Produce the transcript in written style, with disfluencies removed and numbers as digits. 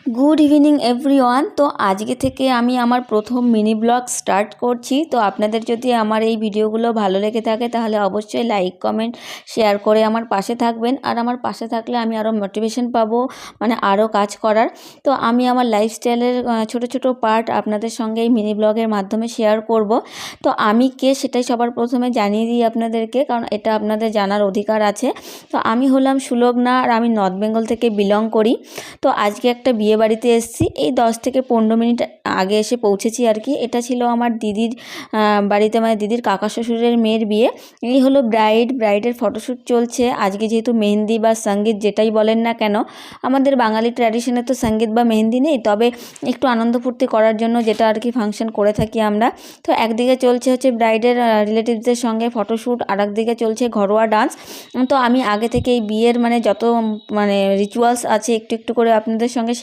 Good evening everyone. তো আজকে থেকে আমি আমার প্রথম মিনি ব্লগ স্টার্ট করছি। তো আপনাদের যদি আমার এই ভিডিওগুলো ভালো লেগে থাকে তাহলে অবশ্যই লাইক কমেন্ট শেয়ার করে আমার পাশে থাকবেন। আর আমার পাশে থাকলে আমি আরও মোটিভেশন পাবো, মানে আরও কাজ করার। তো আমি আমার লাইফস্টাইলের ছোট ছোট পার্ট আপনাদের সঙ্গে এই মিনি ব্লগের মাধ্যমে শেয়ার করব। তো আমি কে সেটাই সবার প্রথমে জানিয়ে দিই আপনাদেরকে, কারণ এটা আপনাদের জানার অধিকার আছে। তো আমি হলাম সুলগ্না, আর আমি নর্থ বেঙ্গল থেকে বিলং করি। তো আজকে একটা বিয়ে বাড়িতে এসেছি, এই 10 থেকে 15 মিনিট আগে এসে পৌঁছেছি আর কি। এটা ছিল আমার দিদির বাড়িতে, মানে দিদির কাকা শ্বশুরের মেয়ের বিয়ে। এই হলো ব্রাইডের ফটোশ্যুট চলছে আজকে। যেহেতু মেহেন্দি বা সঙ্গীত যেটাই বলেন না কেন, আমাদের বাঙালি ট্র্যাডিশনে তো সঙ্গীত বা মেহেন্দি নেই, তবে একটু আনন্দ ফুর্তি করার জন্য যেটা আর কি ফাংশন করে থাকি আমরা। তো একদিকে চলছে হচ্ছে ব্রাইডের রিলেটিভসদের সঙ্গে ফটোশ্যুট, আর একদিকে চলছে ঘরোয়া ডান্স। তো আমি আগে থেকে এই বিয়ের মানে যত মানে রিচুয়ালস আছে একটু একটু করে আপনাদের সঙ্গে